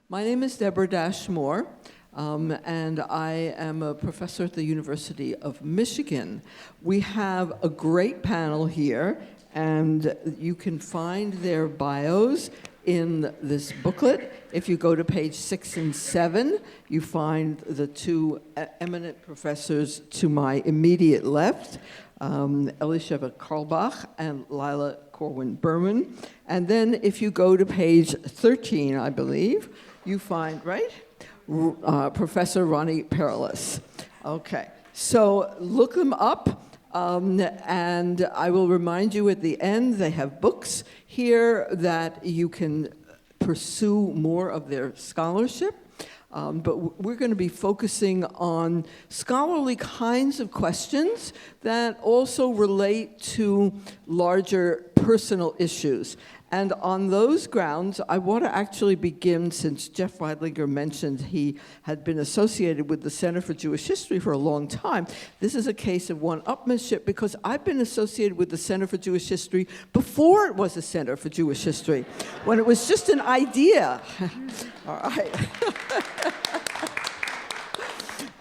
My name is Deborah Dashmore, and I am a professor at the University of Michigan. We have a great panel here, and you can find their bios in this booklet. If you go to page 6 and 7, you find the two eminent professors to my immediate left, Elisheva Karlbach and Lila Corwin-Berman. And then if you go to page 13, I believe, you find, right, Professor Ronnie Perilous. Okay, so look them up. And I will remind you at the end, they have books here that you can pursue more of their scholarship. But we're going to be focusing on scholarly kinds of questions that also relate to larger personal issues. And on those grounds, I want to actually begin, since Jeff Weidlinger mentioned he had been associated with the Center for Jewish History for a long time. This is a case of one-upmanship because I've been associated with the Center for Jewish History before it was a Center for Jewish History, when it was just an idea. All right.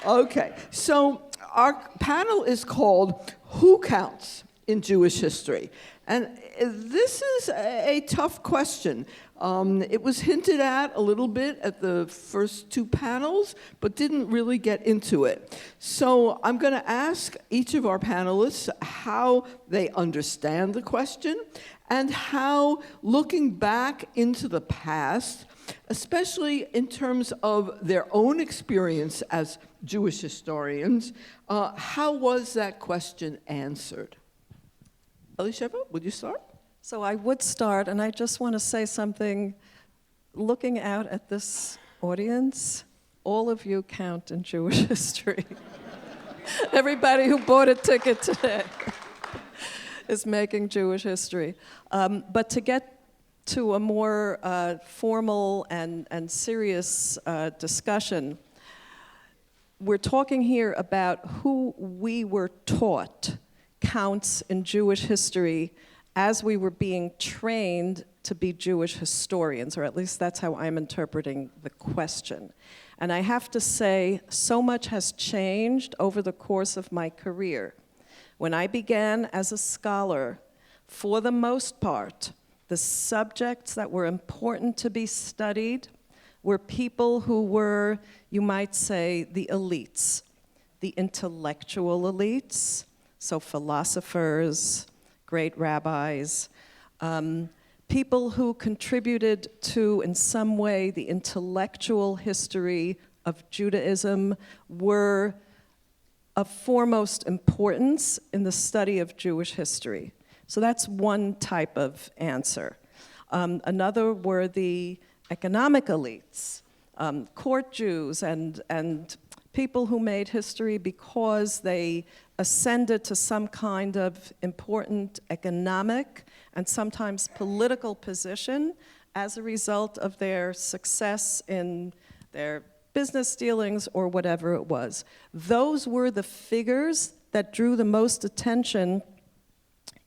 Okay, so our panel is called Who Counts in Jewish History? And this is a tough question. It was hinted at a little bit at the first two panels, but didn't really get into it. So I'm going to ask each of our panelists how they understand the question and how, looking back into the past, especially in terms of their own experience as Jewish historians, how was that question answered? Elisheva, would you start? So I would start, and I just want to say something. Looking out at this audience, all of you count in Jewish history. Everybody who bought a ticket today is making Jewish history. But to get to a more formal and serious discussion, we're talking here about who we were taught counts in Jewish history as we were being trained to be Jewish historians, or at least that's how I'm interpreting the question. And I have to say, so much has changed over the course of my career. When I began as a scholar, for the most part, the subjects that were important to be studied were people who were, you might say, the elites, the intellectual elites, so philosophers, great rabbis, people who contributed to, in some way, the intellectual history of Judaism were of foremost importance in the study of Jewish history. So that's one type of answer. Another were the economic elites, court Jews and people who made history because they ascended to some kind of important economic and sometimes political position as a result of their success in their business dealings or whatever it was. Those were the figures that drew the most attention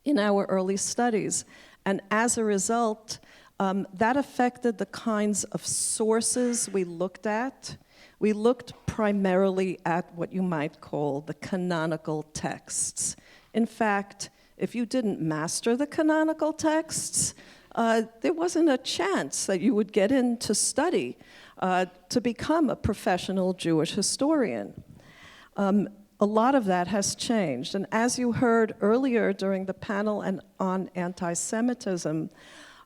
in our early studies. And as a result, that affected the kinds of sources we looked at. We looked primarily at what you might call the canonical texts. In fact, if you didn't master the canonical texts, there wasn't a chance that you would get in to study to become a professional Jewish historian. A lot of that has changed. And as you heard earlier during the panel on anti-Semitism,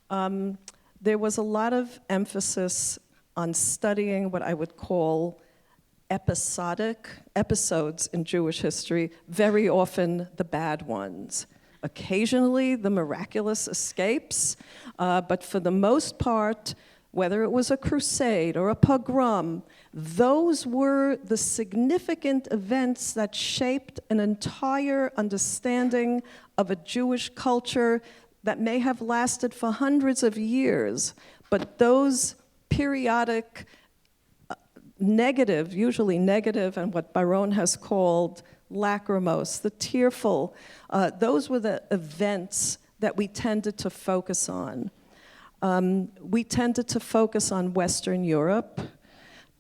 there was a lot of emphasis on studying what I would call episodic episodes in Jewish history, very often the bad ones. Occasionally, the miraculous escapes, but for the most part, whether it was a crusade or a pogrom, those were the significant events that shaped an entire understanding of a Jewish culture that may have lasted for hundreds of years, but those periodic negative, usually negative, and what Baron has called lachrymose, the tearful, those were the events that we tended to focus on. we tended to focus on Western Europe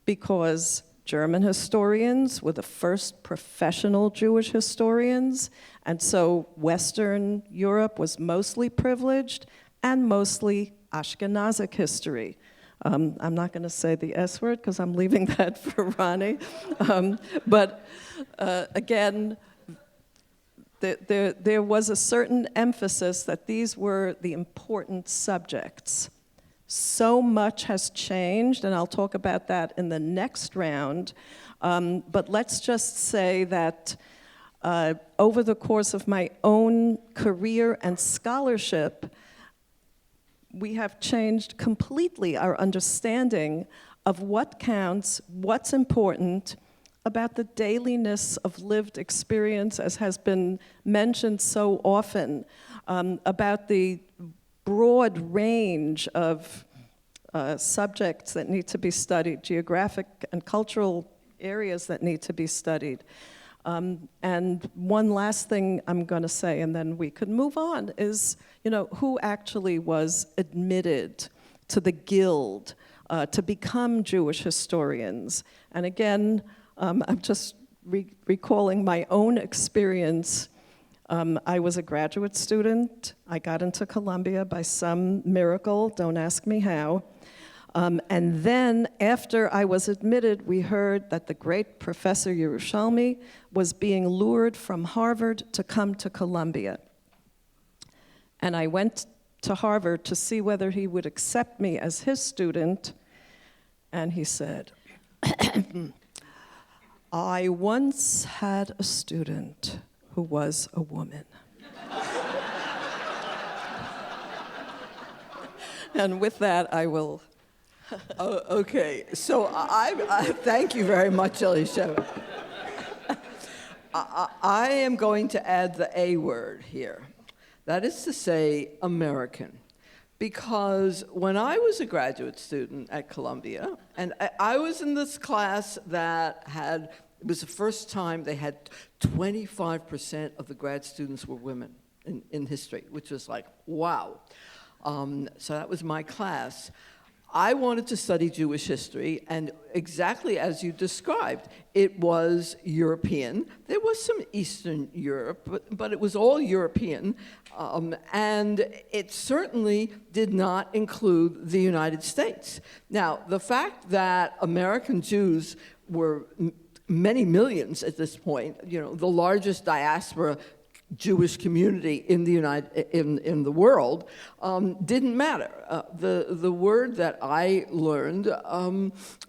because German historians were the first professional Jewish historians, and so Western Europe was mostly privileged and mostly Ashkenazic history. I'm not going to say the S word because I'm leaving that for Ronnie. But again, there was a certain emphasis that these were the important subjects. So much has changed, and I'll talk about that in the next round. But let's just say that over the course of my own career and scholarship, we have changed completely our understanding of what counts, what's important, about the dailiness of lived experience, as has been mentioned so often, about the broad range of subjects that need to be studied, geographic and cultural areas that need to be studied. And one last thing I'm going to say, and then we could move on, is, who actually was admitted to the guild to become Jewish historians. And again, I'm just recalling my own experience. I was a graduate student. I got into Columbia by some miracle, don't ask me how. And then after I was admitted, we heard that the great Professor Yerushalmi was being lured from Harvard to come to Columbia. And I went to Harvard to see whether he would accept me as his student. And he said, I once had a student who was a woman. And with that, I will... Okay, so I thank you very much, Elisha. I am going to add the A word here. That is to say, American. Because when I was a graduate student at Columbia, and I was in this class that it was the first time they had 25% of the grad students were women in history, which was like, wow. So that was my class. I wanted to study Jewish history, and exactly as you described, it was European. There was some Eastern Europe, but it was all European, and it certainly did not include the United States. Now, the fact that American Jews were many millions at this point, the largest diaspora Jewish community in the world, didn't matter. The word that I learned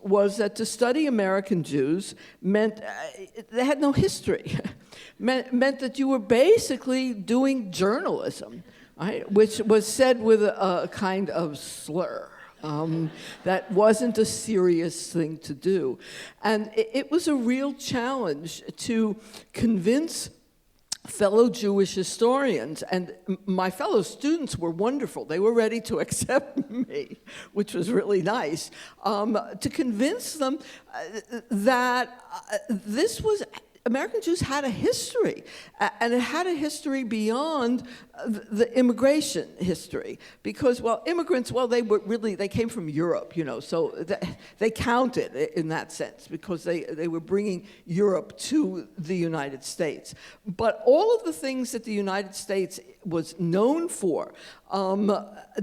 was that to study American Jews meant they had no history. meant that you were basically doing journalism, right? Which was said with a kind of slur. That wasn't a serious thing to do. And it was a real challenge to convince fellow Jewish historians, and my fellow students were wonderful. They were ready to accept me, which was really nice, to convince them that American Jews had a history, and it had a history beyond the immigration history. Because, immigrants, they came from Europe, so they counted in that sense, because they were bringing Europe to the United States. But all of the things that the United States was known for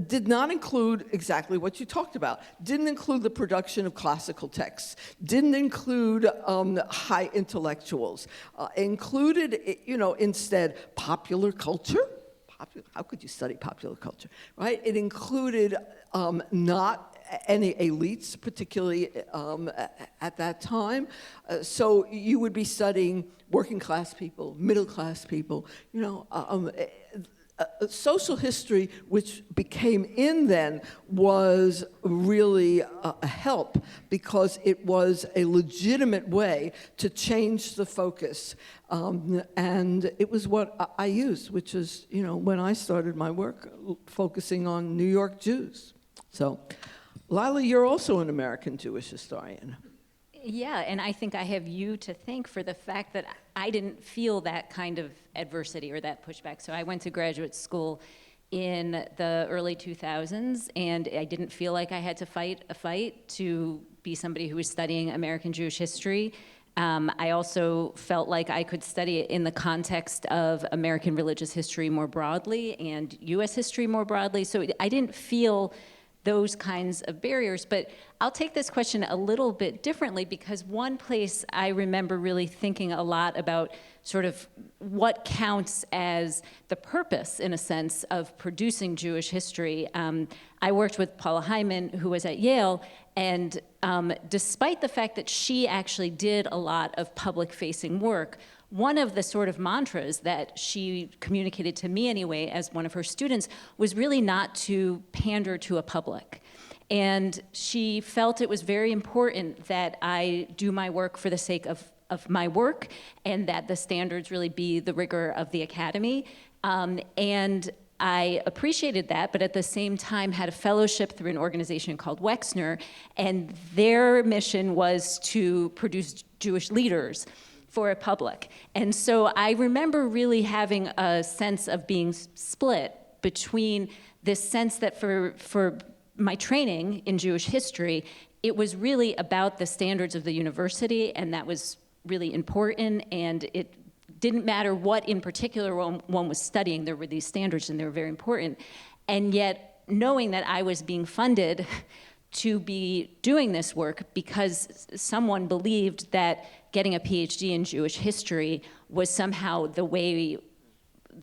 did not include exactly what you talked about. Didn't include the production of classical texts. Didn't include high intellectuals. Included, instead, popular culture. How could you study popular culture, right? It included not any elites, particularly at that time. So you would be studying working class people, middle class people, social history, which became in then, was really a help, because it was a legitimate way to change the focus. And it was what I used, which is, when I started my work, focusing on New York Jews. So, Lila, you're also an American Jewish historian. Yeah, and I think I have you to thank for the fact that I didn't feel that kind of adversity or that pushback. So I went to graduate school in the early 2000s, and I didn't feel like I had to fight a fight to be somebody who was studying American Jewish history. I also felt like I could study it in the context of American religious history more broadly and US history more broadly. So I didn't feel those kinds of barriers. But I'll take this question a little bit differently, because one place I remember really thinking a lot about sort of what counts as the purpose, in a sense, of producing Jewish history. I worked with Paula Hyman, who was at Yale, and despite the fact that she actually did a lot of public-facing work, one of the sort of mantras that she communicated to me anyway as one of her students was really not to pander to a public. And she felt it was very important that I do my work for the sake of my work, and that the standards really be the rigor of the academy. And I appreciated that, but at the same time had a fellowship through an organization called Wexner, and their mission was to produce Jewish leaders for a public. And so I remember really having a sense of being split between this sense that for my training in Jewish history, it was really about the standards of the university, and that was really important, and it didn't matter what in particular one was studying, there were these standards and they were very important. And yet, knowing that I was being funded to be doing this work because someone believed that getting a PhD in Jewish history was somehow the way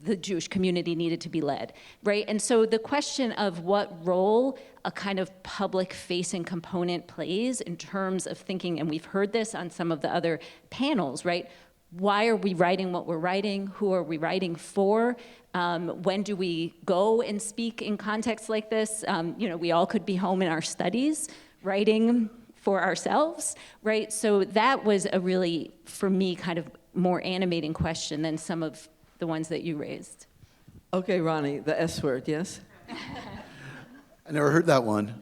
the Jewish community needed to be led, right? And so the question of what role a kind of public-facing component plays in terms of thinking, and we've heard this on some of the other panels, right? Why are we writing what we're writing? Who are we writing for? When do we go and speak in contexts like this? We all could be home in our studies, writing for ourselves, right? So that was a really, for me, kind of more animating question than some of the ones that you raised. Okay, Ronnie, the S word, yes? I never heard that one.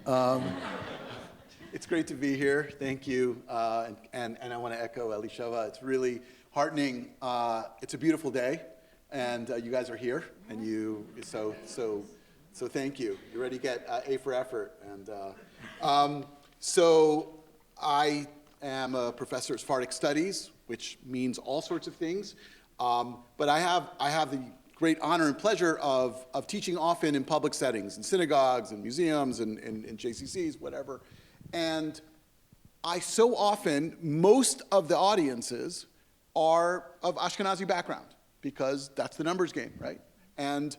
It's great to be here. Thank you. And I want to echo Elisheva. It's really heartening. It's a beautiful day, and you guys are here, and so thank you. You're ready to get A for effort. And so I am a professor of Sephardic Studies, which means all sorts of things. But I have the great honor and pleasure of teaching often in public settings, in synagogues and museums and in JCCs, whatever. And I so often, most of the audiences are of Ashkenazi background, because that's the numbers game, right? And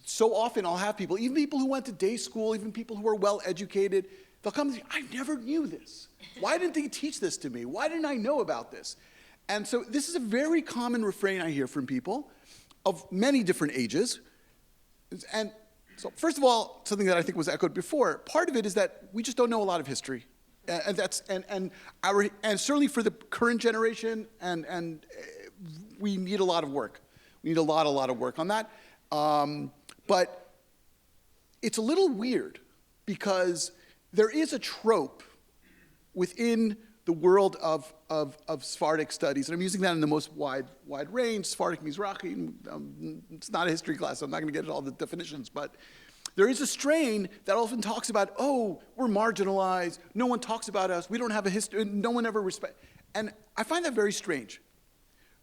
so often I'll have people, even people who went to day school, even people who are well educated, they'll come and say, I never knew this. Why didn't they teach this to me? Why didn't I know about this? And so this is a very common refrain I hear from people of many different ages. And so first of all, something that I think was echoed before, part of it is that we just don't know a lot of history. And certainly for the current generation, and we need a lot of work. We need a lot of work on that. But it's a little weird, because there is a trope within the world of Sephardic studies, and I'm using that in the most wide range. Sephardic Mizrahi, it's not a history class, so I'm not going to get into all the definitions, but there is a strain that often talks about, oh, we're marginalized, no one talks about us, we don't have a history, no one ever respects. And I find that very strange,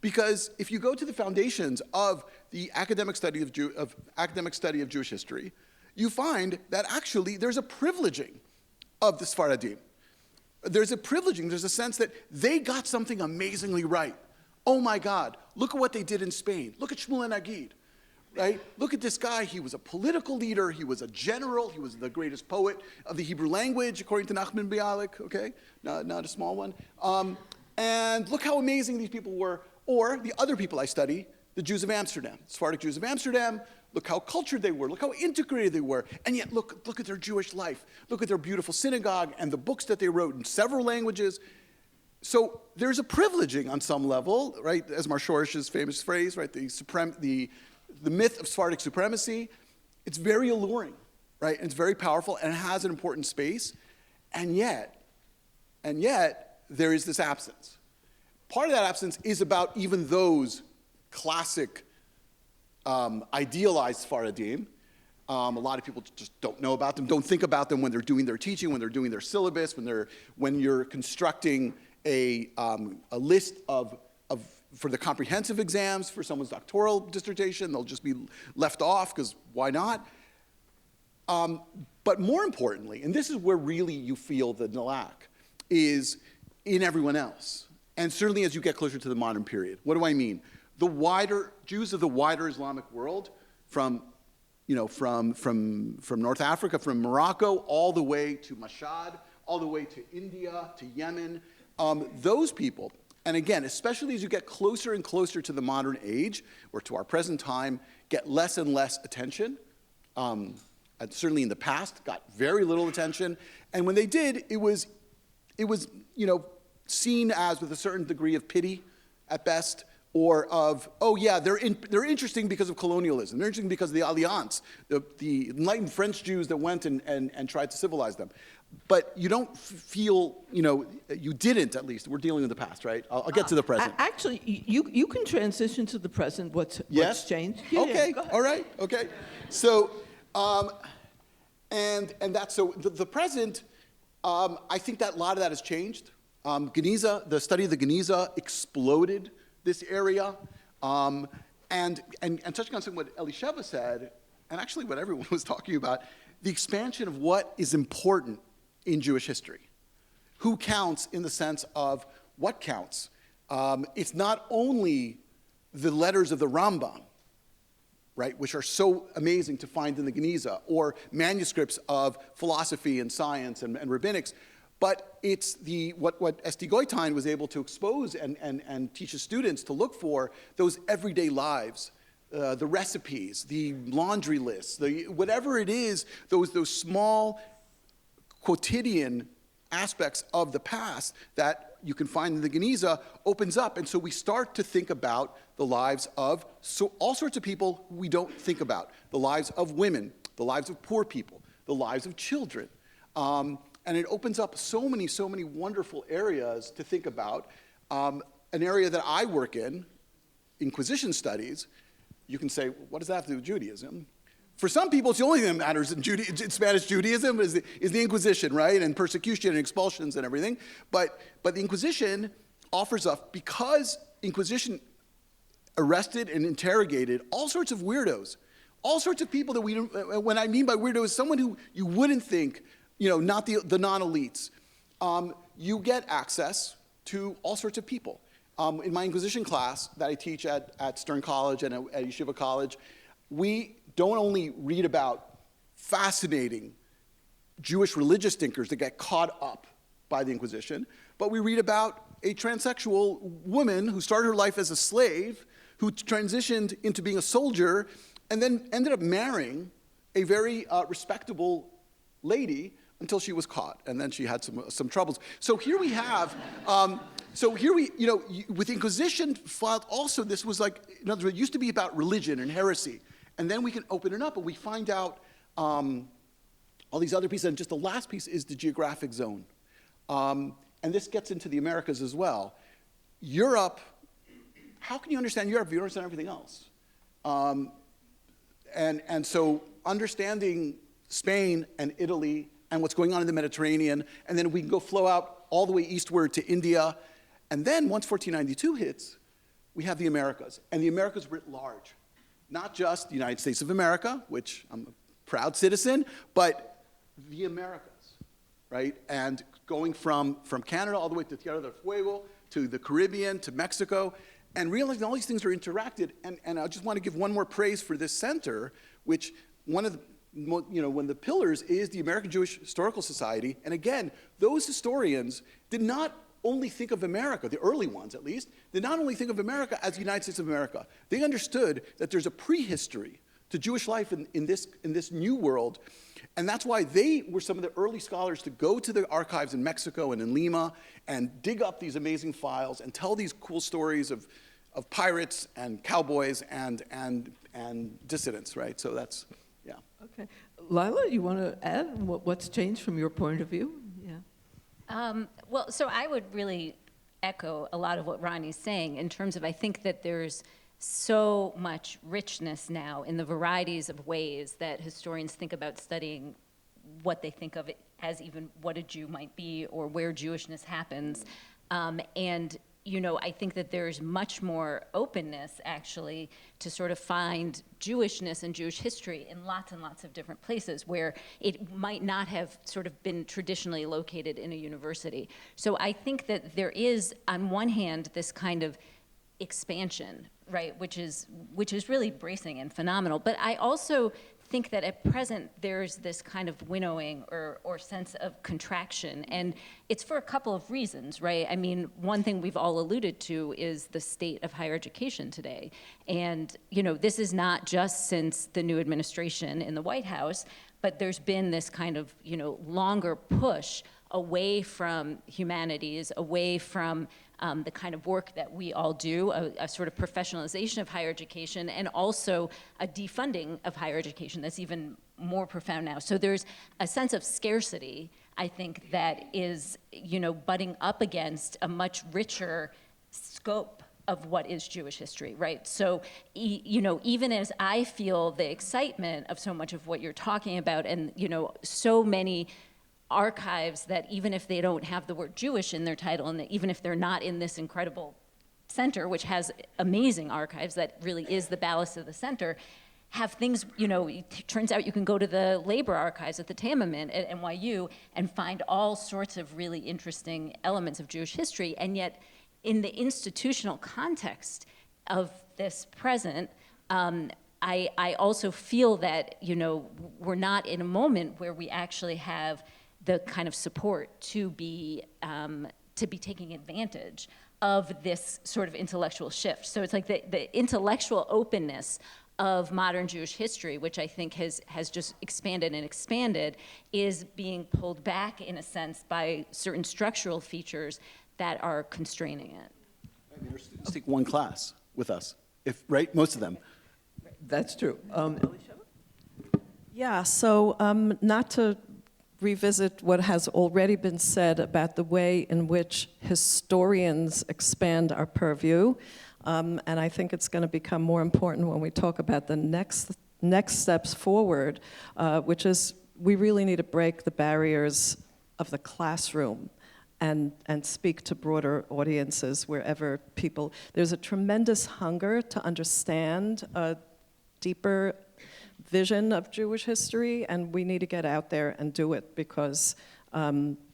because if you go to the foundations of the academic study of Jewish history, you find that actually there's a privileging of the Sephardim. There's a privileging, there's a sense that they got something amazingly right. Oh my God, look at what they did in Spain. Look at Shmuel Nagid, right? Look at this guy, he was a political leader, he was a general, he was the greatest poet of the Hebrew language, according to Nachman Bialik, okay? Not a small one. And look how amazing these people were. Or the other people I study, the Jews of Amsterdam, Sephardic Jews of Amsterdam. Look how cultured they were. Look how integrated they were. And yet, look at their Jewish life. Look at their beautiful synagogue and the books that they wrote in several languages. So there's a privileging on some level, right? As Marshorish's famous phrase, right? The myth of Sephardic supremacy. It's very alluring, right? And it's very powerful, and it has an important space. And yet, there is this absence. Part of that absence is about even those classic idealized Sephardim. A lot of people just don't know about them, don't think about them when they're doing their teaching, when they're doing their syllabus, when you're constructing a list for the comprehensive exams for someone's doctoral dissertation. They'll just be left off because why not? But more importantly, and this is where really you feel the lack, is in everyone else. And certainly as you get closer to the modern period. What do I mean? The wider Jews of the wider Islamic world, from North Africa, from Morocco, all the way to Mashhad, all the way to India, to Yemen, those people, and again, especially as you get closer and closer to the modern age, or to our present time, get less and less attention. And certainly in the past, got very little attention. And when they did, it was seen as with a certain degree of pity at best, or of, oh yeah, they're interesting because of colonialism. They're interesting because of the Alliance, the enlightened French Jews that went and tried to civilize them. But you don't feel, you didn't at least. We're dealing with the past, right? I'll get to the present. Actually, you can transition to the present. What's changed? Okay, go ahead. all right, okay. So, and that's, so the present, I think that a lot of that has changed. Geniza, the study of the Geniza exploded this area. And touching on something what Elisheva said, and actually what everyone was talking about, the expansion of what is important in Jewish history. Who counts in the sense of what counts? It's not only the letters of the Rambam, right, which are so amazing to find in the Geniza, or manuscripts of philosophy and science and rabbinics, but it's what Esti Goitein was able to expose and teach his students to look for, those everyday lives, the recipes, the laundry lists, whatever it is, those small quotidian aspects of the past that you can find in the Geniza opens up. And so we start to think about the lives of all sorts of people we don't think about. The lives of women, the lives of poor people, the lives of children. And it opens up so many wonderful areas to think about. An area that I work in, Inquisition studies, you can say, what does that have to do with Judaism? For some people, it's the only thing that matters in Spanish Judaism is the Inquisition, right? And persecution and expulsions and everything. But the Inquisition offers up, because Inquisition arrested and interrogated all sorts of weirdos, all sorts of people that we don't, when I mean by weirdo is someone who you wouldn't think, not the non-elites. You get access to all sorts of people. In my Inquisition class that I teach at Stern College and at Yeshiva College, we don't only read about fascinating Jewish religious thinkers that get caught up by the Inquisition, but we read about a transsexual woman who started her life as a slave, who transitioned into being a soldier, and then ended up marrying a very respectable lady until she was caught, and then she had some troubles. So here we have, with Inquisition filed also, this was like, in other words, it used to be about religion and heresy, and then we can open it up and we find out all these other pieces, and just the last piece is the geographic zone. And this gets into the Americas as well. Europe, how can you understand Europe if you don't understand everything else? And so understanding Spain and Italy and what's going on in the Mediterranean, and then we can go flow out all the way eastward to India. And then once 1492 hits, we have the Americas, and the Americas writ large. Not just the United States of America, which I'm a proud citizen, but the Americas, right? And going from Canada all the way to Tierra del Fuego, to the Caribbean, to Mexico, and realizing all these things are interacted. And I just want to give one more praise for this center, which one of the pillars is the American Jewish Historical Society. And again, those historians did not only think of America, the early ones at least, did not only think of America as the United States of America. They understood that there's a prehistory to Jewish life in this new world. And that's why they were some of the early scholars to go to the archives in Mexico and in Lima and dig up these amazing files and tell these cool stories of pirates and cowboys and dissidents, right? So that's, yeah. Okay. Lila, you want to add what's changed from your point of view? Yeah. Well, so I would really echo a lot of what Ronnie's saying in terms of, I think that there's so much richness now in the varieties of ways that historians think about studying what they think of it as, even what a Jew might be or where Jewishness happens. And I think that there's much more openness, actually, to sort of find Jewishness and Jewish history in lots and lots of different places where it might not have sort of been traditionally located in a university. So I think that there is, on one hand, this kind of expansion, right, which is really bracing and phenomenal. But I also think that at present there's this kind of winnowing or sense of contraction, and it's for a couple of reasons, right? I mean, one thing we've all alluded to is the state of higher education today, and this is not just since the new administration in the White House, but there's been this kind of longer push away from humanities, away from the kind of work that we all do, a sort of professionalization of higher education, and also a defunding of higher education that's even more profound now. So there's a sense of scarcity, I think, that is, butting up against a much richer scope of what is Jewish history, right? So, even as I feel the excitement of so much of what you're talking about, and, so many archives that, even if they don't have the word Jewish in their title, and even if they're not in this incredible center, which has amazing archives, that really is the ballast of the center, have things, it turns out you can go to the labor archives at the Tamiment at NYU and find all sorts of really interesting elements of Jewish history, and yet in the institutional context of this present, I also feel that, we're not in a moment where we actually have the kind of support to be taking advantage of this sort of intellectual shift. So it's like the intellectual openness of modern Jewish history, which I think has just expanded and expanded, is being pulled back in a sense by certain structural features that are constraining it. I mean, our students take one class with us, right? Most of them. That's true. Elisheva? Yeah, so not to revisit what has already been said about the way in which historians expand our purview, and I think it's going to become more important when we talk about the next steps forward, which is we really need to break the barriers of the classroom and speak to broader audiences wherever people. There's a tremendous hunger to understand a deeper vision of Jewish history, and we need to get out there and do it because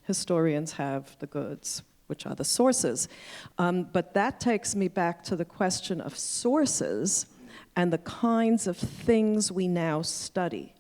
historians have the goods, which are the sources. But that takes me back to the question of sources and the kinds of things we now study.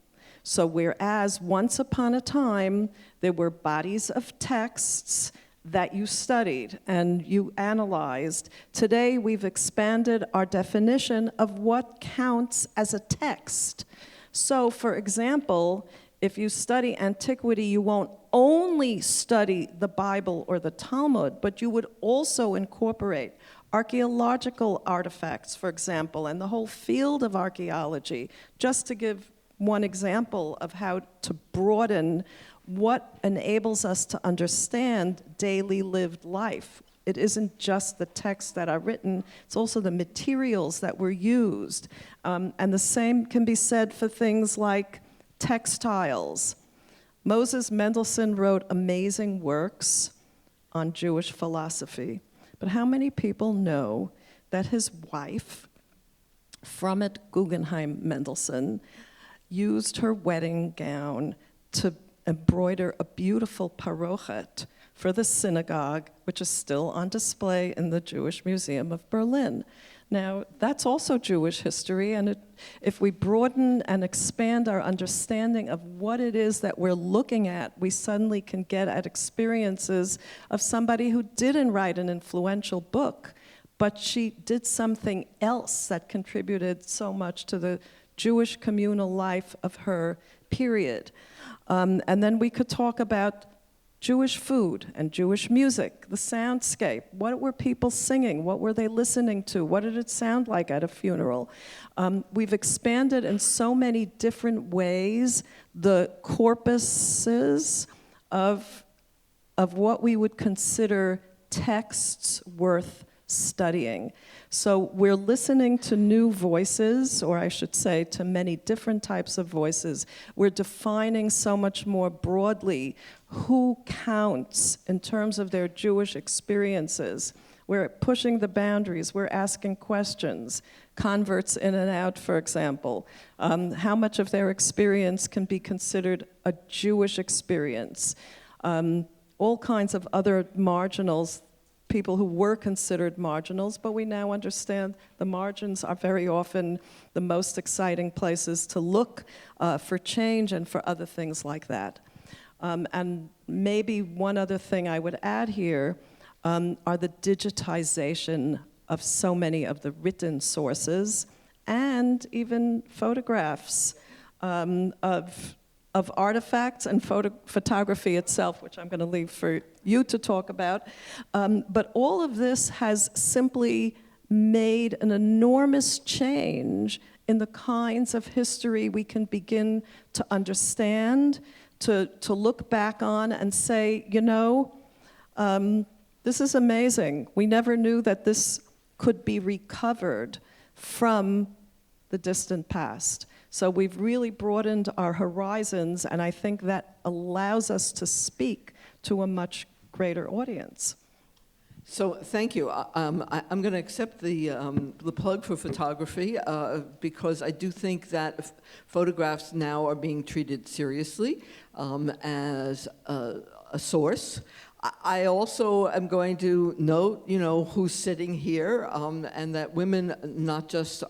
So whereas once upon a time there were bodies of texts that you studied and you analyzed, today we've expanded our definition of what counts as a text. So, for example, if you study antiquity, you won't only study the Bible or the Talmud, but you would also incorporate archaeological artifacts, for example, and the whole field of archaeology, just to give one example of how to broaden what enables us to understand daily lived life. It isn't just the texts that are written, it's also the materials that were used. And the same can be said for things like textiles. Moses Mendelssohn wrote amazing works on Jewish philosophy, but how many people know that his wife, Frommet Guggenheim Mendelssohn, used her wedding gown to embroider a beautiful parochet for the synagogue, which is still on display in the Jewish Museum of Berlin. Now, that's also Jewish history, and if we broaden and expand our understanding of what it is that we're looking at, we suddenly can get at experiences of somebody who didn't write an influential book, but she did something else that contributed so much to the Jewish communal life of her period. And then we could talk about Jewish food and Jewish music, the soundscape. What were people singing? What were they listening to? What did it sound like at a funeral? We've expanded in so many different ways the corpuses of what we would consider texts worth studying. So we're listening to new voices, or I should say to many different types of voices. We're defining so much more broadly who counts in terms of their Jewish experiences. We're pushing the boundaries, we're asking questions. Converts in and out, for example. How much of their experience can be considered a Jewish experience? All kinds of other marginals, people who were considered marginals, but we now understand the margins are very often the most exciting places to look for change and for other things like that. And maybe one other thing I would add here are the digitization of so many of the written sources and even photographs of artifacts and photography itself, which I'm going to leave for you to talk about. But all of this has simply made an enormous change in the kinds of history we can begin to understand, to look back on and say, you know, this is amazing. We never knew that this could be recovered from the distant past. So we've really broadened our horizons, and I think that allows us to speak to a much greater audience. So thank you. I'm going to accept the plug for photography because I do think that photographs now are being treated seriously as a source. I also am going to note, you know, who's sitting here, and that women not just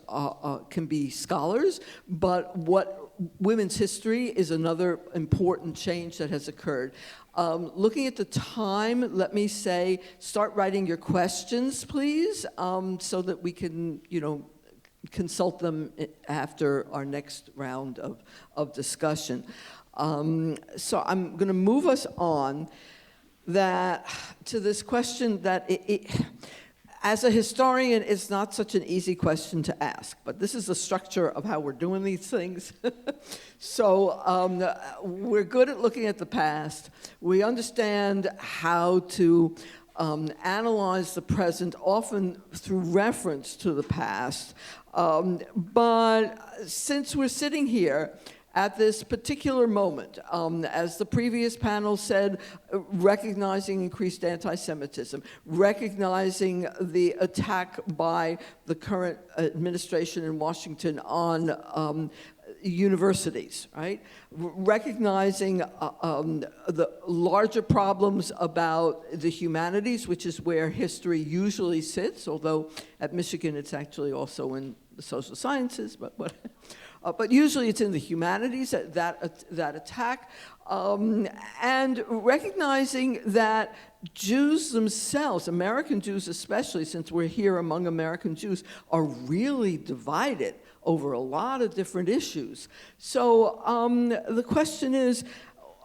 can be scholars, but what women's history is another important change that has occurred. Looking at the time, let me say, start writing your questions, please, so that we can, you know, consult them after our next round of discussion. So I'm going to move us on to this question that as a historian, it's not such an easy question to ask, but this is the structure of how we're doing these things. So we're good at looking at the past. We understand how to analyze the present, often through reference to the past. But since we're sitting here at this particular moment, as the previous panel said, recognizing increased anti-Semitism, recognizing the attack by the current administration in Washington on universities, right? Recognizing the larger problems about the humanities, which is where history usually sits, although at Michigan it's actually also in the social sciences, but usually it's in the humanities, that attack, and recognizing that Jews themselves, American Jews especially, since we're here among American Jews, are really divided over a lot of different issues. So the question is,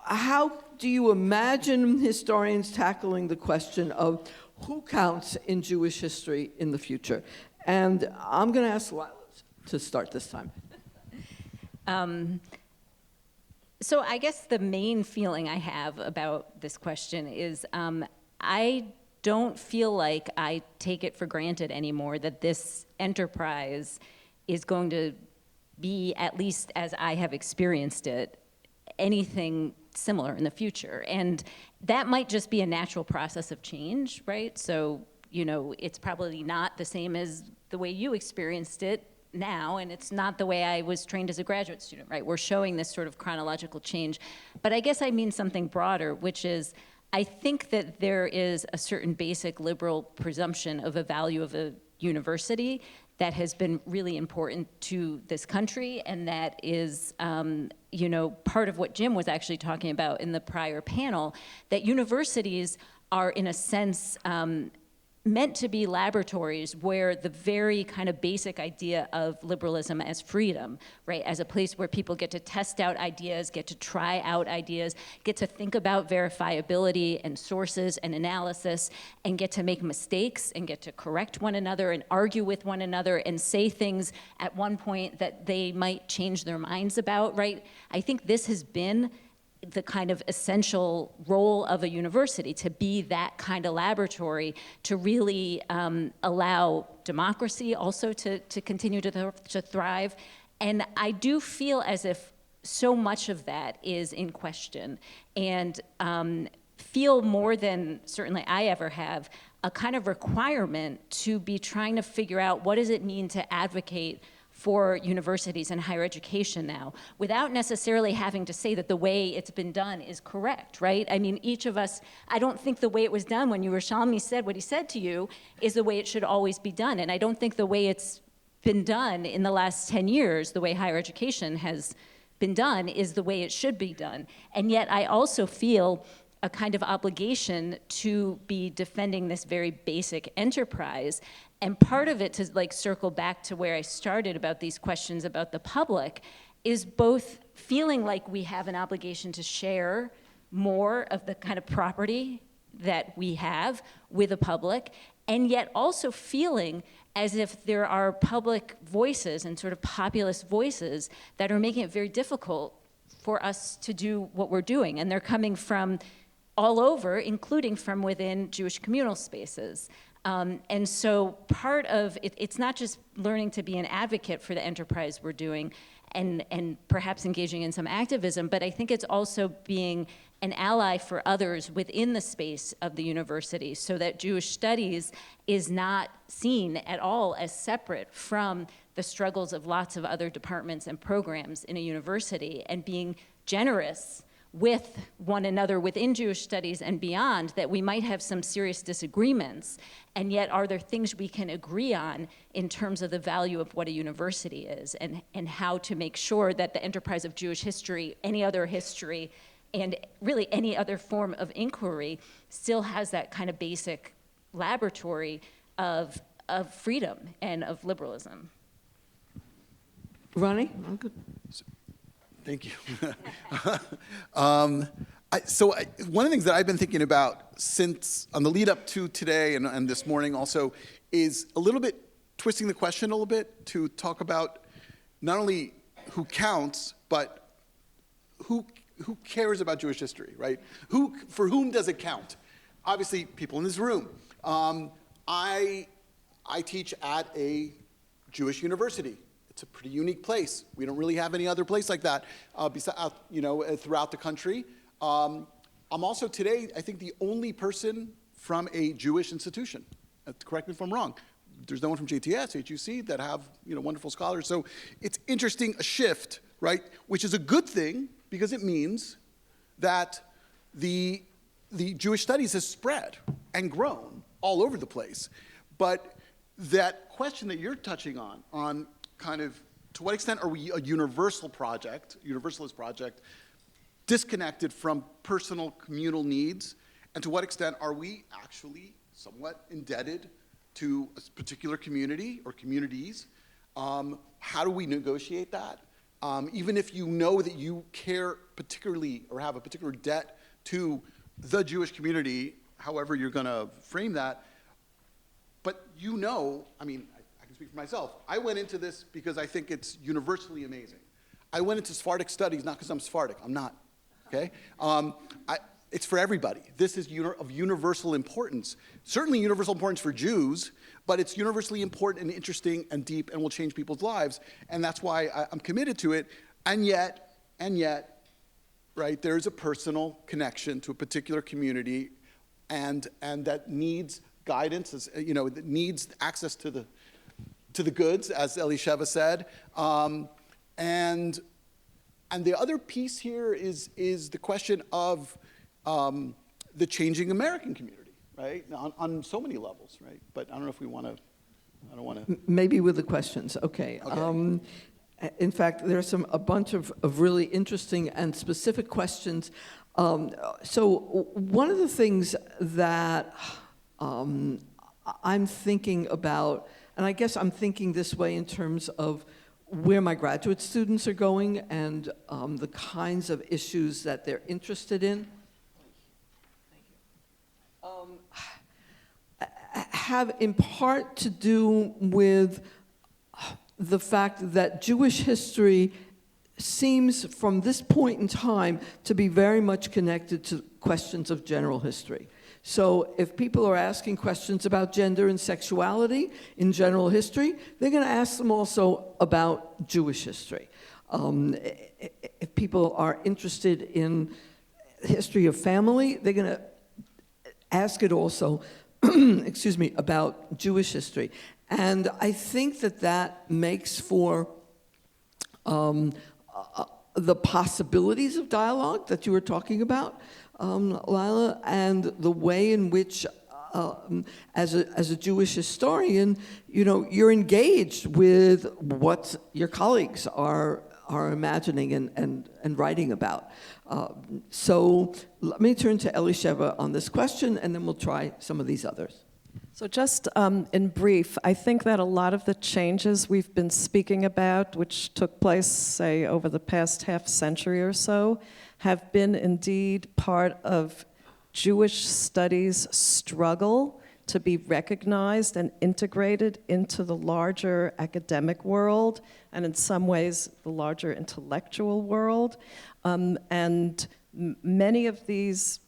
how do you imagine historians tackling the question of who counts in Jewish history in the future? And I'm going to ask Lila to start this time. So I guess the main feeling I have about this question is I don't feel like I take it for granted anymore that this enterprise is going to be, at least as I have experienced it, anything similar in the future. And that might just be a natural process of change, right? So, you know, it's probably not the same as the way you experienced it now, and it's not the way I was trained as a graduate student, right? We're showing this sort of chronological change. But I guess I mean something broader, which is I think that there is a certain basic liberal presumption of a value of a university that has been really important to this country, and that is, you know, part of what Jim was actually talking about in the prior panel, that universities are, in a sense, meant to be laboratories where the very kind of basic idea of liberalism as freedom, right, as a place where people get to test out ideas, get to try out ideas, get to think about verifiability and sources and analysis, and get to make mistakes and get to correct one another and argue with one another and say things at one point that they might change their minds about, right? I think this has been the kind of essential role of a university, to be that kind of laboratory, to really allow democracy also to continue to thrive. And I do feel as if so much of that is in question, and feel more than certainly I ever have a kind of requirement to be trying to figure out what does it mean to advocate for universities and higher education now, without necessarily having to say that the way it's been done is correct, right? I mean, each of us, I don't think the way it was done when Yerushalmi said what he said to you is the way it should always be done. And I don't think the way it's been done in the last 10 years, the way higher education has been done, is the way it should be done. And yet I also feel a kind of obligation to be defending this very basic enterprise. And part of it, to like circle back to where I started about these questions about the public, is both feeling like we have an obligation to share more of the kind of property that we have with the public, and yet also feeling as if there are public voices and sort of populist voices that are making it very difficult for us to do what we're doing. And they're coming from all over, including from within Jewish communal spaces. And so part of it, it's not just learning to be an advocate for the enterprise we're doing and perhaps engaging in some activism, but I think it's also being an ally for others within the space of the university, so that Jewish studies is not seen at all as separate from the struggles of lots of other departments and programs in a university, and being generous with one another within Jewish studies and beyond, that we might have some serious disagreements, and yet are there things we can agree on in terms of the value of what a university is, and how to make sure that the enterprise of Jewish history, any other history, and really any other form of inquiry still has that kind of basic laboratory of freedom and of liberalism. Ronnie? I'm good. Thank you. One of the things that I've been thinking about since on the lead up to today and this morning also is a little bit twisting the question a little bit to talk about not only who counts, but who cares about Jewish history, right? For whom does it count? Obviously, people in this room. I teach at a Jewish university. It's a pretty unique place. We don't really have any other place like that throughout the country. I'm also today, I think, the only person from a Jewish institution. Correct me if I'm wrong. There's no one from JTS, HUC that have wonderful scholars. So it's interesting, a shift, right? Which is a good thing because it means that the Jewish studies has spread and grown all over the place. But that question that you're touching on kind of, to what extent are we a universalist project, disconnected from personal communal needs, and to what extent are we actually somewhat indebted to a particular community or communities? How do we negotiate that? Even if you know that you care particularly or have a particular debt to the Jewish community, however you're going to frame that, but I mean, I can speak for myself. I went into this because I think it's universally amazing. I went into Sephardic studies not because I'm Sephardic. I'm not, okay? It's for everybody. This is of universal importance. Certainly universal importance for Jews, but it's universally important and interesting and deep and will change people's lives. And that's why I'm committed to it. And yet, right, there's a personal connection to a particular community and that needs guidance, that needs access to the goods, as Elisheva said. And the other piece here is the question of the changing American community, right? On so many levels, right? But I don't know if we want to. I don't want to. Maybe with the questions. Okay. In fact, there's a bunch of really interesting and specific questions. So one of the things that I'm thinking about, and I guess I'm thinking this way in terms of where my graduate students are going and the kinds of issues that they're interested in, have in part to do with the fact that Jewish history seems from this point in time to be very much connected to questions of general history. So if people are asking questions about gender and sexuality in general history, they're going to ask them also about Jewish history. If people are interested in history of family, they're going to ask it also, excuse me, about Jewish history. And I think that makes for the possibilities of dialogue that you were talking about, Lila, and the way in which, as a Jewish historian, you're engaged with what your colleagues are imagining and writing about. So let me turn to Elisheva on this question, and then we'll try some of these others. So just in brief, I think that a lot of the changes we've been speaking about, which took place, say, over the past half century or so, have been indeed part of Jewish studies' struggle to be recognized and integrated into the larger academic world, and in some ways, the larger intellectual world. And many of these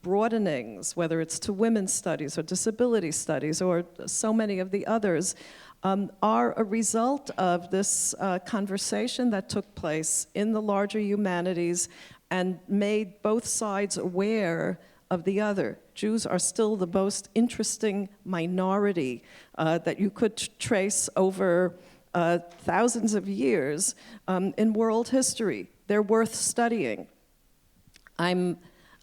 broadenings, whether it's to women's studies or disability studies or so many of the others, are a result of this conversation that took place in the larger humanities and made both sides aware of the other. Jews are still the most interesting minority that you could trace over thousands of years in world history. They're worth studying. I'm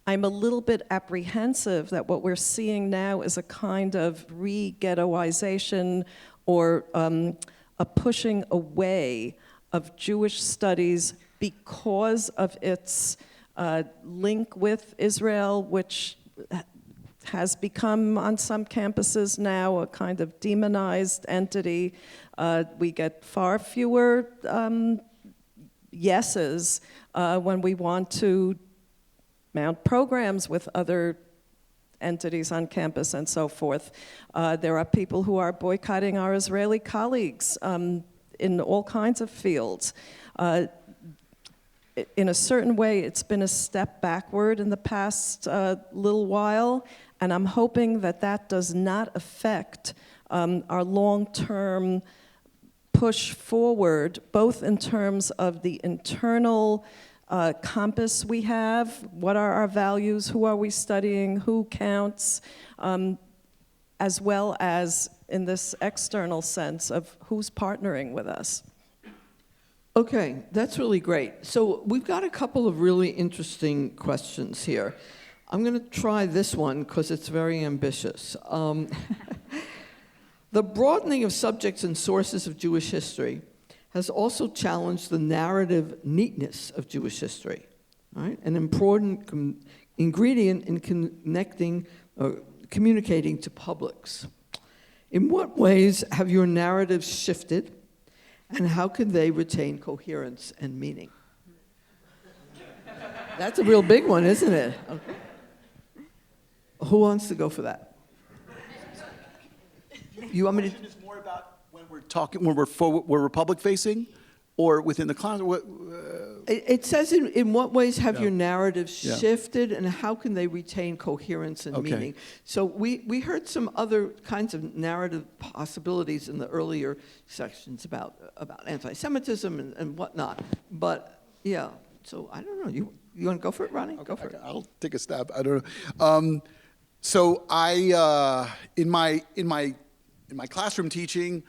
a little bit apprehensive that what we're seeing now is a kind of re-ghettoization or a pushing away of Jewish studies because of its link with Israel, which has become on some campuses now a kind of demonized entity. We get far fewer yeses when we want to mount programs with other entities on campus and so forth. There are people who are boycotting our Israeli colleagues in all kinds of fields. In a certain way, it's been a step backward in the past little while, and I'm hoping that does not affect our long-term push forward, both in terms of the internal compass we have, what are our values, who are we studying, who counts, as well as in this external sense of who's partnering with us. Okay, that's really great. So we've got a couple of really interesting questions here. I'm going to try this one because it's very ambitious. The broadening of subjects and sources of Jewish history has also challenged the narrative neatness of Jewish history, right? An important ingredient in communicating to publics. In what ways have your narratives shifted, and how can they retain coherence and meaning? That's a real big one, isn't it? Okay. Who wants to go for that? You want me to? Is more about when we're public facing, or within the class. It says in what ways have your narratives shifted, and how can they retain coherence and meaning? So we heard some other kinds of narrative possibilities in the earlier sections about anti-Semitism and whatnot. But yeah, so I don't know. You want to go for it, Ronnie? Go for it. I'll take a stab. I don't know. So I in my classroom teaching,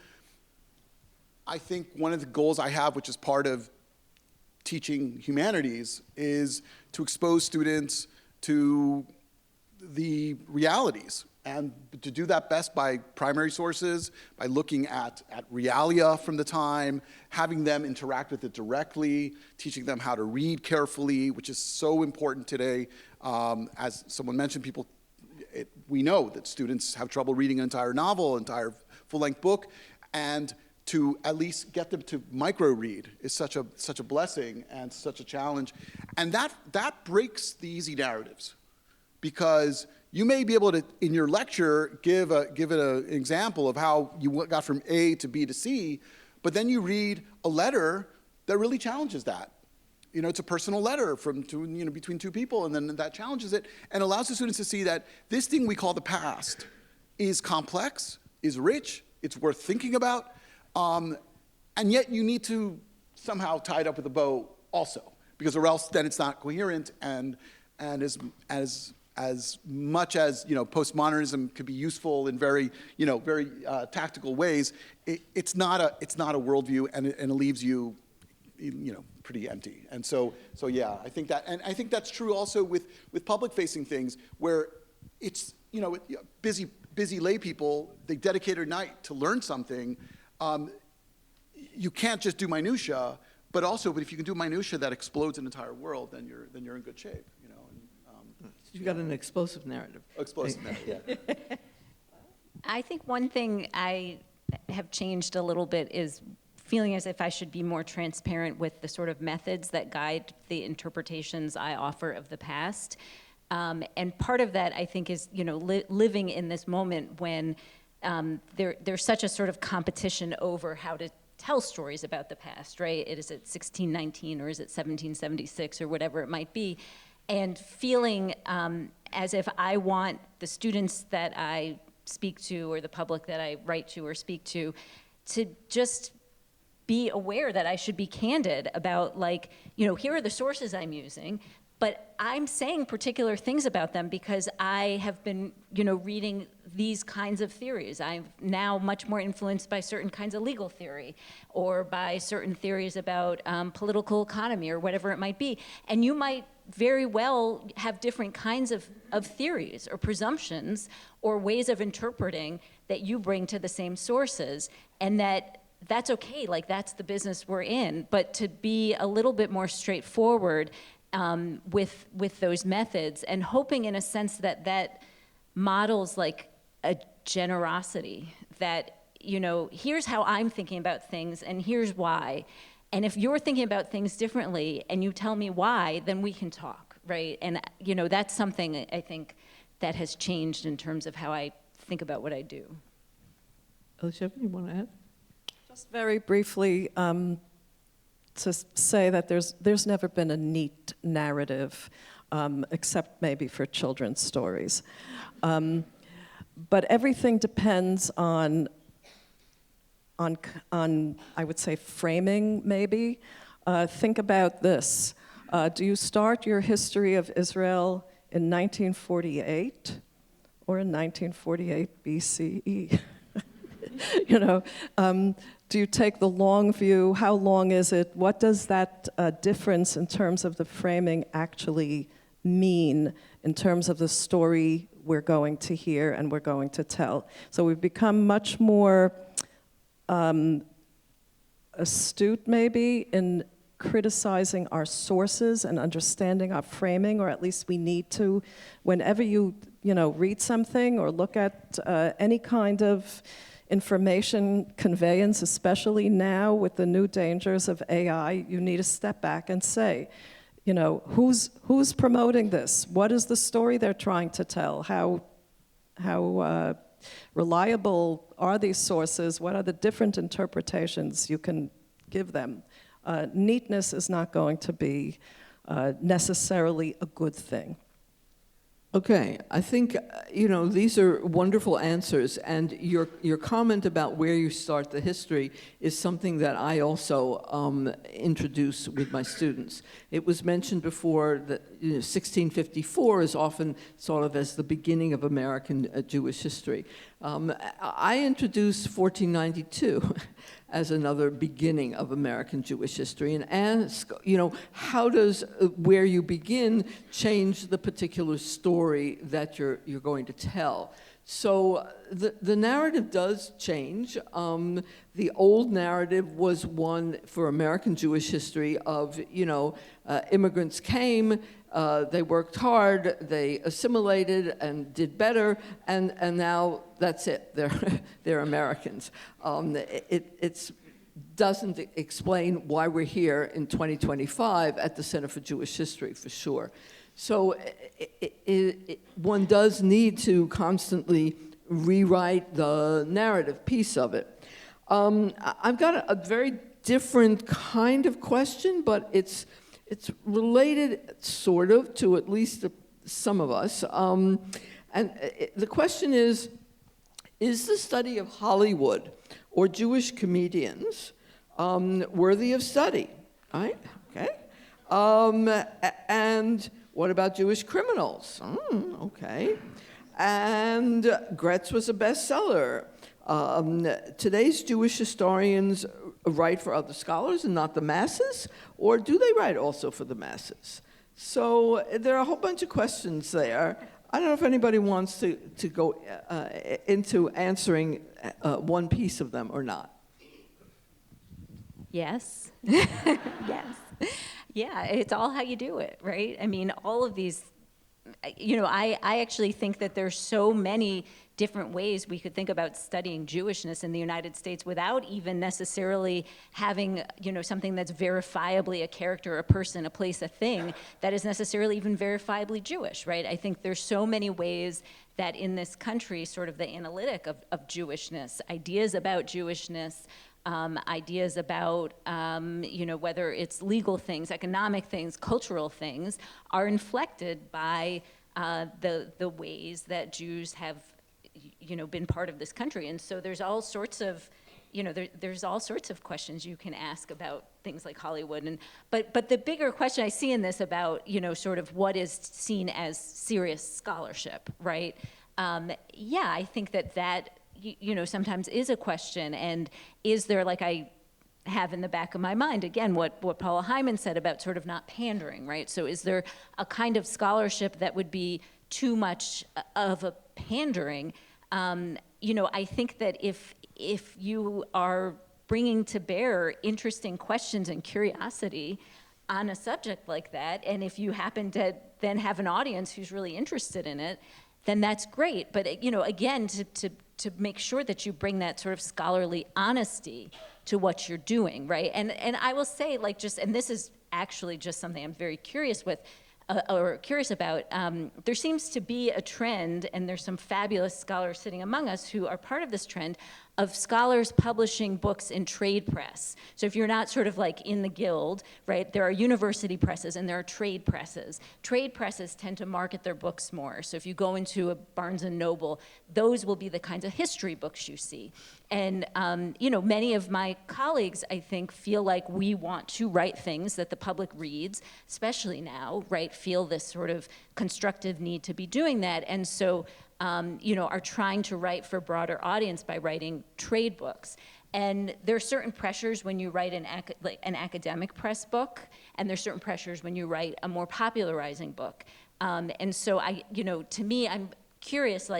I think one of the goals I have, which is part of teaching humanities, is to expose students to the realities, and to do that best by primary sources, by looking at realia from the time, having them interact with it directly, teaching them how to read carefully, which is so important today. As someone mentioned, we know that students have trouble reading an entire novel, entire full-length book, and to at least get them to micro-read is such a blessing and such a challenge. And that breaks the easy narratives, because you may be able to, in your lecture, give it an example of how you got from A to B to C, but then you read a letter that really challenges that. You know, it's a personal letter from between two people, and then that challenges it and allows the students to see that this thing we call the past is complex, is rich, it's worth thinking about, and yet you need to somehow tie it up with a bow also, because or else then it's not coherent, and as much as postmodernism could be useful in very tactical ways, it's not a worldview, and it leaves you pretty empty. And so yeah, I think that's true also with public-facing things, where it's busy lay people, they dedicate a night to learn something. You can't just do minutia, but if you can do minutia that explodes an entire world, then you're in good shape. You've got an explosive narrative. Explosive narrative, yeah. I think one thing I have changed a little bit is feeling as if I should be more transparent with the sort of methods that guide the interpretations I offer of the past. And part of that, I think, is living in this moment when there's such a sort of competition over how to tell stories about the past, right? Is it 1619 or is it 1776 or whatever it might be? And feeling as if I want the students that I speak to or the public that I write to or speak to just be aware that I should be candid about, here are the sources I'm using, but I'm saying particular things about them because I have been, reading these kinds of theories. I'm now much more influenced by certain kinds of legal theory or by certain theories about political economy or whatever it might be. And you might very well have different kinds of theories or presumptions or ways of interpreting that you bring to the same sources, and that's okay, that's the business we're in. But to be a little bit more straightforward with those methods, and hoping in a sense that models a generosity, that here's how I'm thinking about things and here's why. And if you're thinking about things differently and you tell me why, then we can talk, right? And that's something I think that has changed in terms of how I think about what I do. Elisheva, you want to add? Just very briefly, to say that there's never been a neat narrative, except maybe for children's stories. But everything depends on I would say framing, maybe. Think about this. Do you start your history of Israel in 1948 or in 1948 BCE? Do you take the long view? How long is it? What does that difference in terms of the framing actually mean in terms of the story we're going to hear and we're going to tell? So we've become much more astute, maybe, in criticizing our sources and understanding our framing, or at least we need to. Whenever you read something or look at any kind of information conveyance, especially now with the new dangers of AI, you need to step back and say, who's promoting this? What is the story they're trying to tell? How reliable are these sources? What are the different interpretations you can give them? Neatness is not going to be necessarily a good thing. Okay, I think, these are wonderful answers, and your comment about where you start the history is something that I also introduce with my students. It was mentioned before that 1654 is often thought of as the beginning of American Jewish history. I introduce 1492 as another beginning of American Jewish history, and ask, how does where you begin change the particular story that you're going to tell? So the narrative does change. The old narrative was one for American Jewish history of, immigrants came, they worked hard, they assimilated and did better, and now that's it. They're Americans. It doesn't explain why we're here in 2025 at the Center for Jewish History, for sure. So one does need to constantly rewrite the narrative piece of it. I've got a very different kind of question, but it's related sort of to at least some of us. The question is the study of Hollywood or Jewish comedians worthy of study? Right? Okay. And what about Jewish criminals? Okay. And Gretz was a bestseller. Today's Jewish historians write for other scholars and not the masses, or do they write also for the masses? So there are a whole bunch of questions there. I don't know if anybody wants to go into answering one piece of them or not. Yes. Yes. Yeah, it's all how you do it, right? I mean, all of these, I actually think that there's so many different ways we could think about studying Jewishness in the United States without even necessarily having, something that's verifiably a character, a person, a place, a thing that is necessarily even verifiably Jewish, right? I think there's so many ways that in this country, sort of the analytic of Jewishness, ideas about Jewishness, ideas about, whether it's legal things, economic things, cultural things, are inflected by the ways that Jews have, been part of this country. And so there's all sorts of, there's all sorts of questions you can ask about things like Hollywood. But the bigger question I see in this about, sort of what is seen as serious scholarship, right? I think that sometimes is a question. And is there, like I have in the back of my mind, again, what Paula Hyman said about sort of not pandering, right? So is there a kind of scholarship that would be too much of a pandering? I think that if you are bringing to bear interesting questions and curiosity on a subject like that, and if you happen to then have an audience who's really interested in it, then that's great. But, again, to make sure that you bring that sort of scholarly honesty to what you're doing, right? And I will say, and this is actually just something I'm very curious about, there seems to be a trend, and there's some fabulous scholars sitting among us who are part of this trend, of scholars publishing books in trade press. So if you're not sort of like in the guild, right, there are university presses and there are trade presses. Trade presses tend to market their books more. So if you go into a Barnes & Noble, those will be the kinds of history books you see. And, many of my colleagues, I think, feel like we want to write things that the public reads, especially now, right, feel this sort of constructive need to be doing that. And so, are trying to write for a broader audience by writing trade books. And there are certain pressures when you write an academic press book, and there's certain pressures when you write a more popularizing book. And so to me, I'm curious,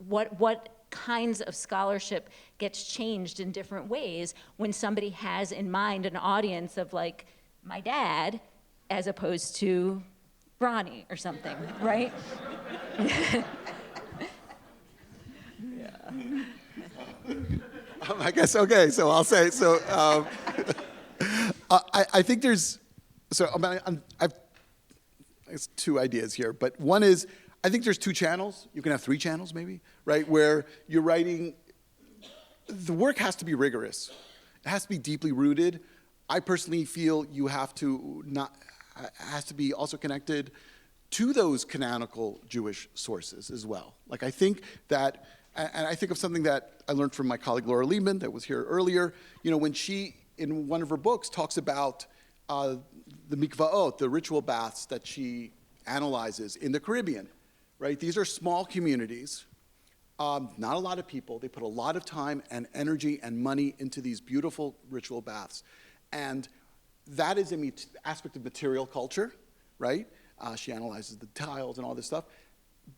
what kinds of scholarship gets changed in different ways when somebody has in mind an audience of my dad, as opposed to Ronnie or something, right? I guess, okay, so I'll say, I think there's, I've two ideas here, but one is, I think there's two channels. You can have three channels maybe, right? Where you're writing, the work has to be rigorous. It has to be deeply rooted. I personally feel you have to has to be also connected to those canonical Jewish sources as well. I think that, and I think of something that I learned from my colleague Laura Liebman that was here earlier, when she, in one of her books, talks about the mikvaot, the ritual baths that she analyzes in the Caribbean, right? These are small communities, not a lot of people. They put a lot of time and energy and money into these beautiful ritual baths. And that is an aspect of material culture, right? She analyzes the tiles and all this stuff.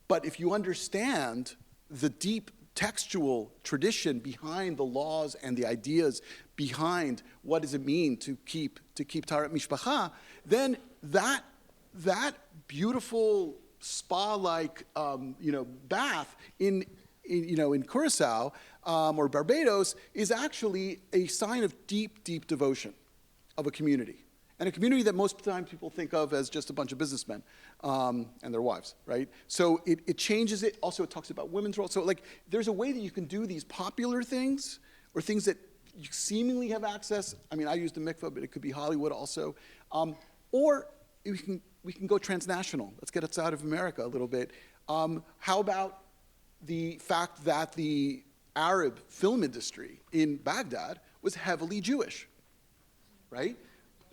But if you understand the deep textual tradition behind the laws and the ideas behind what does it mean to keep Taharat Mishpacha, then that beautiful spa-like bath in Curacao or Barbados is actually a sign of deep devotion of a community. And a community that most times people think of as just a bunch of businessmen and their wives, right? So it changes it. Also, it talks about women's roles. So there's a way that you can do these popular things or things that you seemingly have access. I mean, I used the mikvah, but it could be Hollywood also. Or we can go transnational. Let's get us out of America a little bit. How about the fact that the Arab film industry in Baghdad was heavily Jewish, right?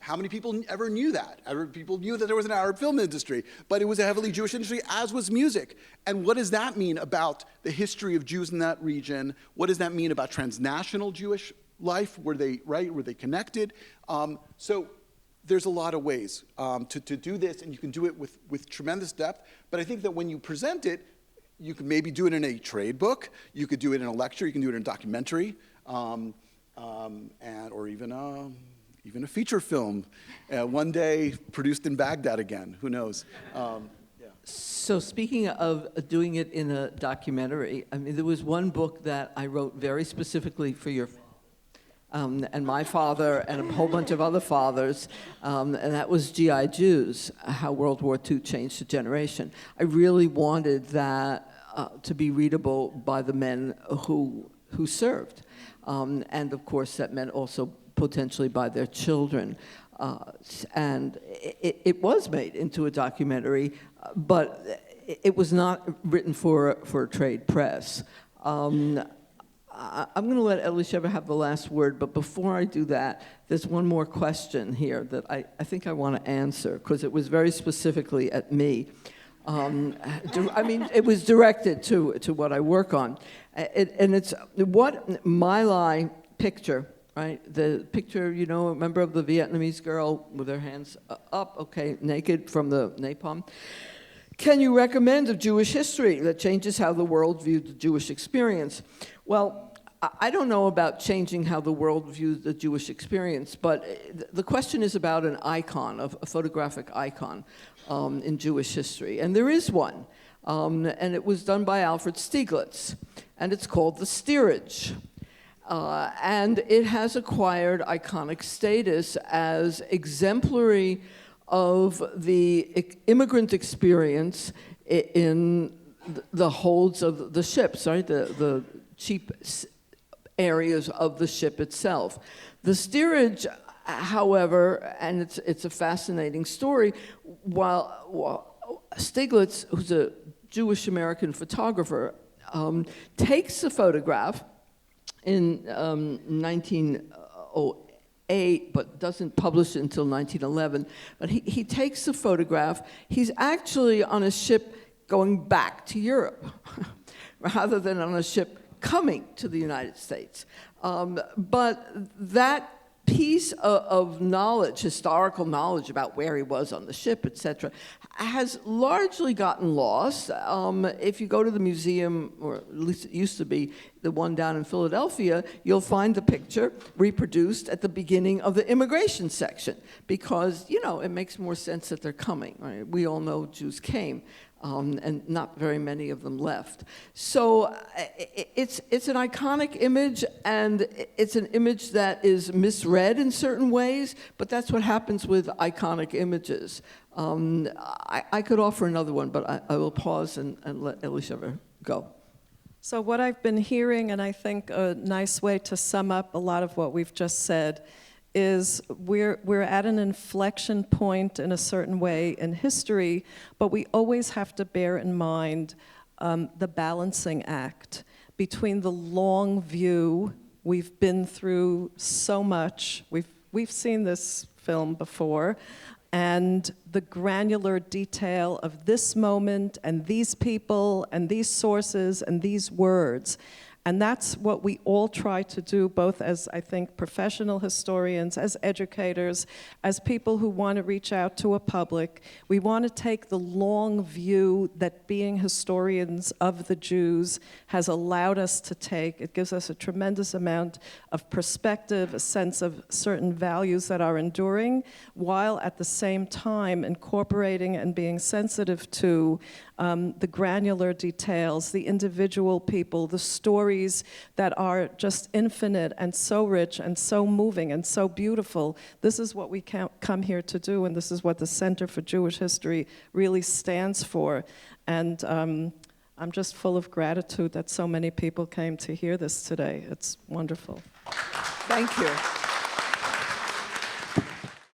How many people ever knew that? People knew that there was an Arab film industry, but it was a heavily Jewish industry, as was music. And what does that mean about the history of Jews in that region? What does that mean about transnational Jewish life? Were they connected? So there's a lot of ways to do this, and you can do it with tremendous depth. But I think that when you present it, you could maybe do it in a trade book, you could do it in a lecture, you can do it in a documentary, or even a feature film, one day produced in Baghdad again, who knows? So speaking of doing it in a documentary, I mean, there was one book that I wrote very specifically for your and my father and a whole bunch of other fathers, and that was G.I. Jews, How World War II Changed a Generation. I really wanted that to be readable by the men who served. And of course, that meant also potentially by their children. And it was made into a documentary, but it was not written for a trade press. I'm going to let Elisheva have the last word, but before I do that, there's one more question here that I think I want to answer, because it was very specifically at me. I mean, it was directed to what I work on. And it's what My Lai picture, right? The picture, you know, remember of the Vietnamese girl with her hands up, okay, naked from the napalm? Can you recommend a Jewish history that changes how the world viewed the Jewish experience? Well, I don't know about changing how the world views the Jewish experience, but the question is about an icon, a photographic icon in Jewish history. And there is one, and it was done by Alfred Stieglitz, and it's called the steerage. And it has acquired iconic status as exemplary of the immigrant experience in the holds of the ships, right? The cheap areas of the ship itself. The steerage, however, and it's a fascinating story, while Stieglitz, who's a Jewish-American photographer, takes a photograph in 1908, but doesn't publish it until 1911. But he takes the photograph. He's actually on a ship going back to Europe, rather than on a ship coming to the United States. But that piece of knowledge, historical knowledge about where he was on the ship, etc., has largely gotten lost. If you go to the museum, or at least it used to be, the one down in Philadelphia, you'll find the picture reproduced at the beginning of the immigration section, because, you know, it makes more sense that they're coming, right? We all know Jews came. And not very many of them left. So it's an iconic image, and it's an image that is misread in certain ways, but that's what happens with iconic images. I could offer another one, but I will pause and let Elisheva go. So what I've been hearing, and I think a nice way to sum up a lot of what we've just said, is we're at an inflection point in a certain way in history, but we always have to bear in mind the balancing act between the long view. We've been through so much. We've seen this film before, and the granular detail of this moment and these people and these sources and these words. And that's what we all try to do, both as, I think, professional historians, as educators, as people who want to reach out to a public. We want to take the long view that being historians of the Jews has allowed us to take. It gives us a tremendous amount of perspective, a sense of certain values that are enduring, while at the same time incorporating and being sensitive to the granular details, the individual people, the stories that are just infinite and so rich and so moving and so beautiful. This is what we come here to do, and this is what the Center for Jewish History really stands for. And I'm just full of gratitude that so many people came to hear this today. It's wonderful. Thank you.